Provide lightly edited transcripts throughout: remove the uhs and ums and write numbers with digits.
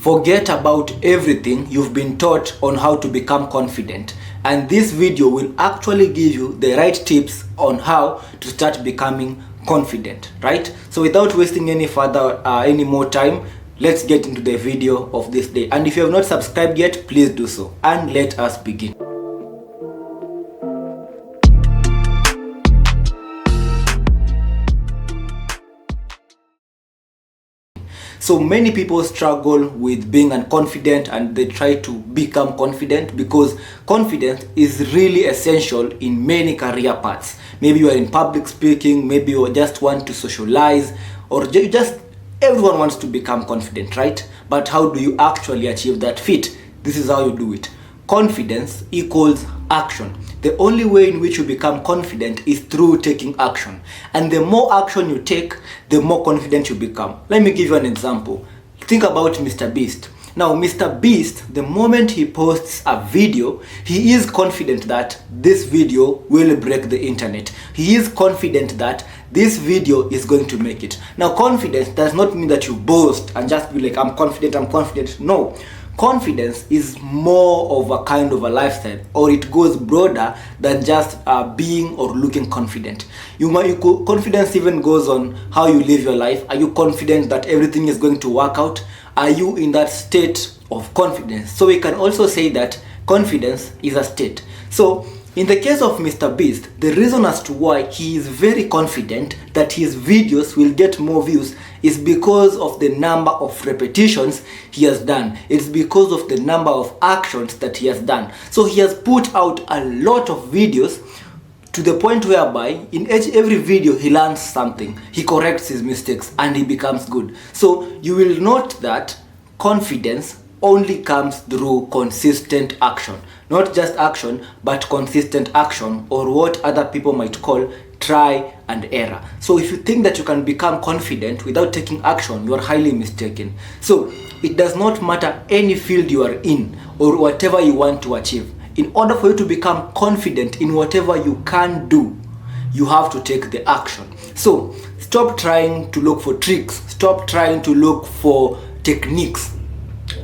forget about everything you've been taught on how to become confident, and this video will actually give you the right tips on how to start becoming confident, right? So without wasting any more time, let's get into the video of this day. And if you have not subscribed yet, please do so, and let us begin. So many people struggle with being unconfident, and they try to become confident because confidence is really essential in many career paths. Maybe you are in public speaking, maybe you just want to socialize, or just everyone wants to become confident, right? But how do you actually achieve that feat? This is how you do it. Confidence equals action. The only way in which you become confident is through taking action. And the more action you take, the more confident you become. Let me give you an example. Think about Mr. Beast. Now, Mr. Beast, the moment he posts a video, he is confident that this video will break the internet. He is confident that this video is going to make it. Now, confidence does not mean that you boast and just be like, I'm confident. No. Confidence is more of a kind of a lifestyle, or it goes broader than just being or looking confident. Confidence even goes on how you live your life. Are you confident that everything is going to work out? Are you in that state of confidence? So we can also say that confidence is a state. So in the case of Mr. Beast, the reason as to why he is very confident that his videos will get more views is because of the number of repetitions he has done. It's because of the number of actions that he has done. So he has put out a lot of videos to the point whereby in every video he learns something, he corrects his mistakes, and he becomes good. So you will note that confidence only comes through consistent action. Not just action, but consistent action, or what other people might call try and error. So if you think that you can become confident without taking action, you are highly mistaken. So it does not matter any field you are in or whatever you want to achieve. In order for you to become confident in whatever you can do, you have to take the action. So stop trying to look for tricks. Stop trying to look for techniques.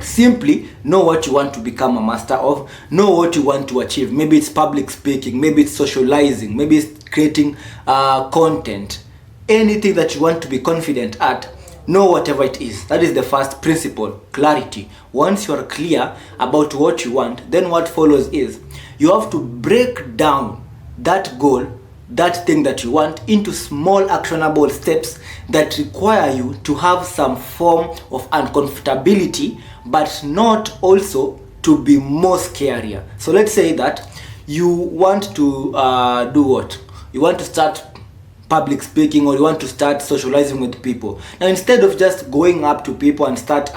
Simply know what you want to become a master of. Know what you want to achieve. Maybe it's public speaking, maybe it's socializing, maybe it's creating content. Anything that you want to be confident at, know whatever it is. That is the first principle, clarity. Once you are clear about what you want, then what follows is you have to break down that goal, that thing that you want, into small actionable steps that require you to have some form of uncomfortability, but not also to be more scarier. So let's say that you want to do what? You want to start public speaking, or you want to start socializing with people. Now, instead of just going up to people and start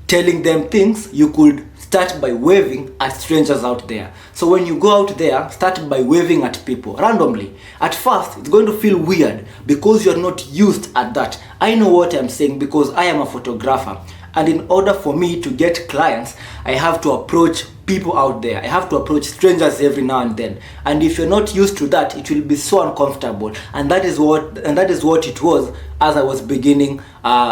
telling them things, you could start by waving at strangers out there. So when you go out there, start by waving at people randomly. At first, it's going to feel weird because you're not used at that. I know what I'm saying because I am a photographer. And in order for me to get clients, I have to approach people out there. I have to approach strangers every now and then. And if you're not used to that, it will be so uncomfortable. And that is what it was as I was beginning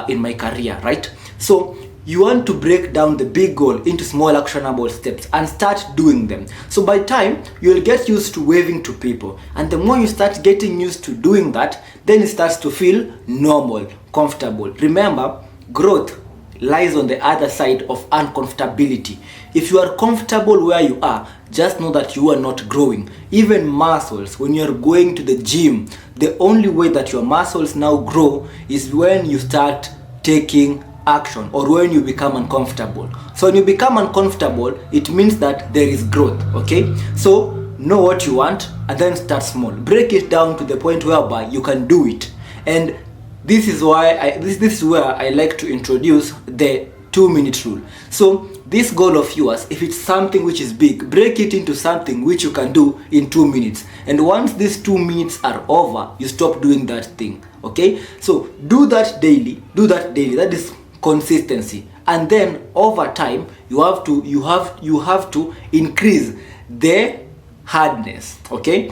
in my career, right? So you want to break down the big goal into small actionable steps and start doing them. So by time, you'll get used to waving to people. And the more you start getting used to doing that, then it starts to feel normal, comfortable. Remember, growth lies on the other side of uncomfortability. If you are comfortable where you are, just know that you are not growing. Even muscles, when you're going to the gym, the only way that your muscles now grow is when you start taking action, or when you become uncomfortable. So when you become uncomfortable, it means that there is growth, okay? So know what you want and then start small. Break it down to the point whereby you can do it. And this is why this is where I like to introduce the 2-minute rule. So this goal of yours, if it's something which is big, break it into something which you can do in 2 minutes. And once these 2 minutes are over, you stop doing that thing. Okay? So do that daily. That is consistency. And then over time, you have to increase the hardness. Okay?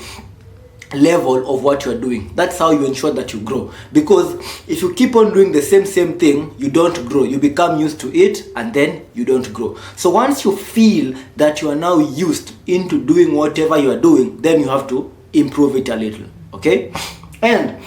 level of what you're doing. That's how you ensure that you grow. Because if you keep on doing the same thing, you don't grow. You become used to it and then you don't grow. So once you feel that you are now used into doing whatever you are doing, then you have to improve it a little. Okay? And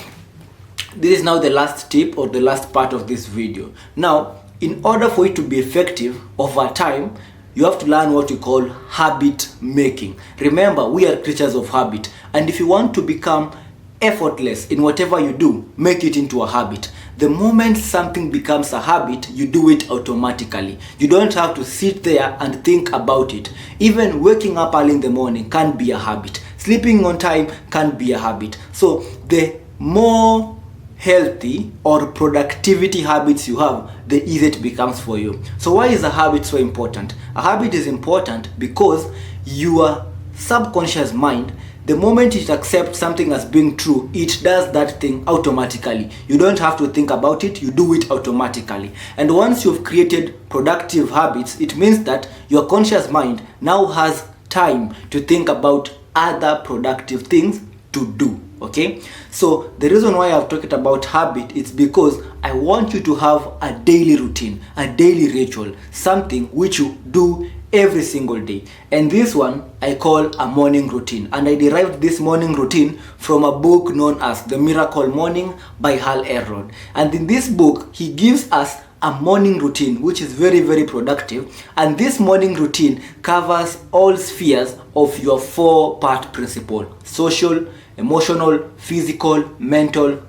this is now the last tip, or the last part of this video. Now, in order for it to be effective over time, you have to learn what we call habit making. Remember, we are creatures of habit, and if you want to become effortless in whatever you do, make it into a habit. The moment something becomes a habit, you do it automatically. You don't have to sit there and think about it. Even waking up early in the morning can be a habit. Sleeping on time can be a habit. So the more healthy or productivity habits you have, the easier it becomes for you. So why is a habit so important? A habit is important because your subconscious mind, the moment it accepts something as being true, it does that thing automatically. You don't have to think about it, you do it automatically. And once you've created productive habits, it means that your conscious mind now has time to think about other productive things to do. Okay, so the reason why I've talked about habit is because I want you to have a daily routine, a daily ritual, something which you do every single day. And this one I call a morning routine, and I derived this morning routine from a book known as The Miracle Morning by Hal Elrod. And in this book, he gives us a morning routine which is very productive, and this morning routine covers all spheres of your 4-part principle: social, emotional, physical, mental,